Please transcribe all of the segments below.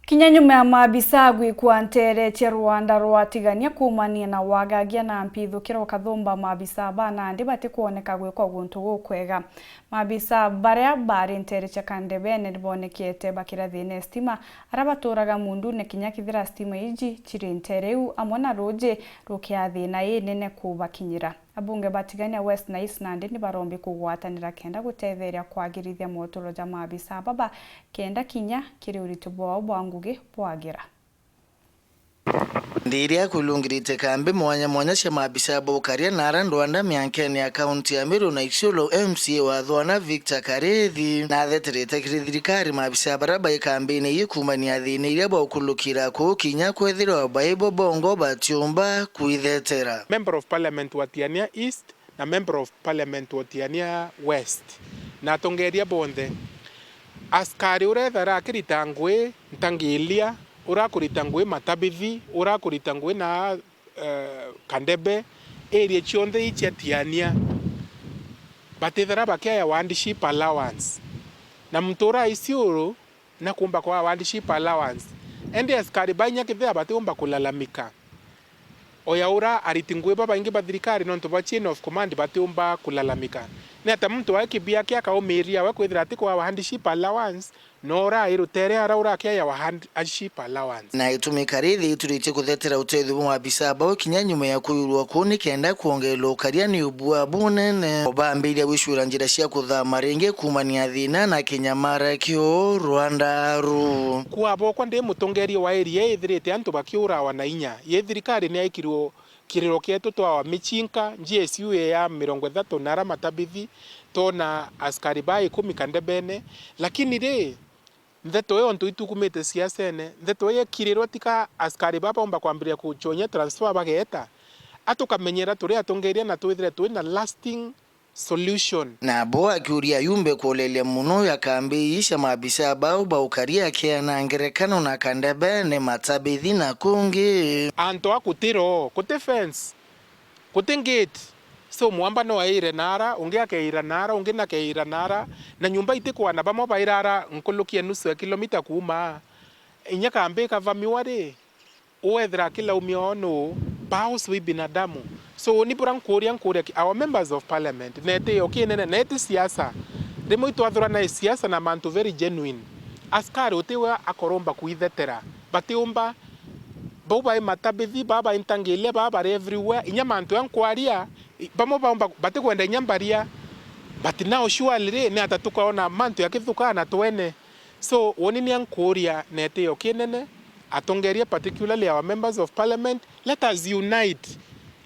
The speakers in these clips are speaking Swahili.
Kinya nyuma ya MABISAA gwikwa nteretie Rwanda rwatigania kumania na WAAGI na mpithukiro kathumba MABISAA bana ndi batikuoneka gwikwa guntu gukwega. MABISAA baria bari nteretie KANDEBENE nibonekete bakirathine STIM arabaturaga mundu ne kinya kithira STIM iji chiri ntereu amwe na RUUJI rukiathina nene kubakinyira. Abunge batigania West na East Nandi ni barombi kugwatanira kenda gutetheria kwagirithia motoro ja MABISAA baba kenda kinya kiri uritu bwao bwangugi bwagira. Ndiria kulungirite kambi mwanya cia MABISAA UKARIA nara Rwanda miankeni ya kaunti ya Meru na Isiolo MCA wa Thwana Victor Karethi na theterete thirikari MABISAA baraba ikambini yikumania thini iria baukulukira ku kinya kwethirwa Bible bongo batiumba kuithetera. Member of Parliament wa Tiania East na Member of Parliament wa Tiania West na tongeria bonde askari urethara akirita ngwe ntangilia urakurita ngwe matabithi urakurita ngwe na Kandebe area chionde ichi Tiania batethera bakia wandship allowance na mtora Isiolo na kumba kwa wandship allowance ende askari banya kithea bateomba kulalamika oyaura aritingwe baba ingi bathirikari nonto ba chain of command bateomba kulalamika ni ata mtu wake bia kia kaomeria wa kwethira ati kwa wandship allowance nora irutere araura kia ya wandship allowance na itumika rithi iturite kuthetera uteithu wa MABISAA bao kinya nyuma ya kuyurwa kuni kenda kuongerera UKARIA ni ubua bunene obambiria wishura njira cia kuthama ringi kumania thina na kinyamara kio Rwanda ru kwabo kwa ndi mutongeria wa area ithirite antu bakiura wa nainya yethirikari ni aikirwo kiriro kietu twa michinka GSU ya 30 nara matabithi tona askari bai 10 KANDEBENE lakini ri ndeto yo ntu itukumite siasene ndeto ye kiriro tika askari baba omba kwambiria kuchonya transfer bageta atukamenyera turi atongeria na twithire twina lasting solution na bo akiuria yumbe kuolele muno ya kambi isha MABISAA bao UKARIA kia na ngerekano na KANDEBENE matabithi na kungi anto akutiro kute fence kute gate so mwamba no aire nara ungi akeira nara ungi na keira nara na nyumba itikwa na bamo bairara nkulukia nusu ya kilomita kuma inya kambi kavamiwa ri uethra kila umiono bao swi binadamu so ni pura nkuria our members of parliament nete okinene nete siasa rimo itwathura na siasa na mantu very genuine askari utiwa akoromba kuithetera batiumba baba matabithi baba intangilia baba everywhere inya mantu yankwaria bamo baomba batikwenda nyambaria but now surely ne atatukaona mantu yakithukana twene so woni ni ankuria nete okinene atongeria particularly our members of parliament let us unite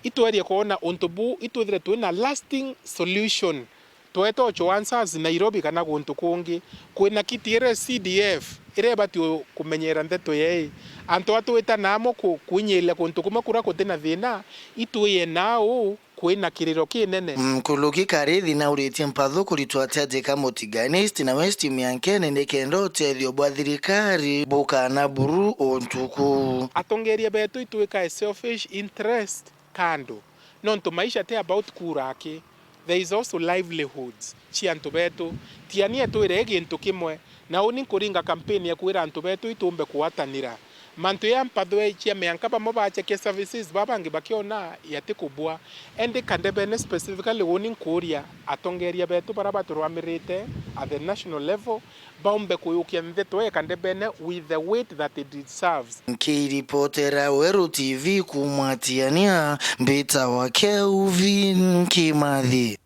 itwerie kuona ontobu itwethire twina lasting solution tweto cho answers Nairobi kana guntu kungi kwina kitire CDF ire batio kumenyera ndeto yei anto atwita namo kunyela kuntu kumakura kutena thina itwiye nao kwina kiriro kinene mkuluki Karethi na uritie mpatho kuritwatea kama Tiganist na West miankene ndekendo tethio bwa thirikari buka na buru ontuku atongeria betu itwika selfish interest kando nonto maisha te about kurake there is also livelihoods chi antu betu tiania twire gintu kimwe na uni kuringa campaign ya kwira antu betu itumbe kuatanira mantu ya mpadwe chia meankaba mobache ke services babangi bakiona yatikubwa ende KANDEBENE specifically uni kuria atongeria betu baraba turwamirite at the national level baumbe kuyukia ndeto ya KANDEBENE with the weight that it deserves. Nkiripotera Weru TV kumwatiania mbita wa Kelvin Kimathi.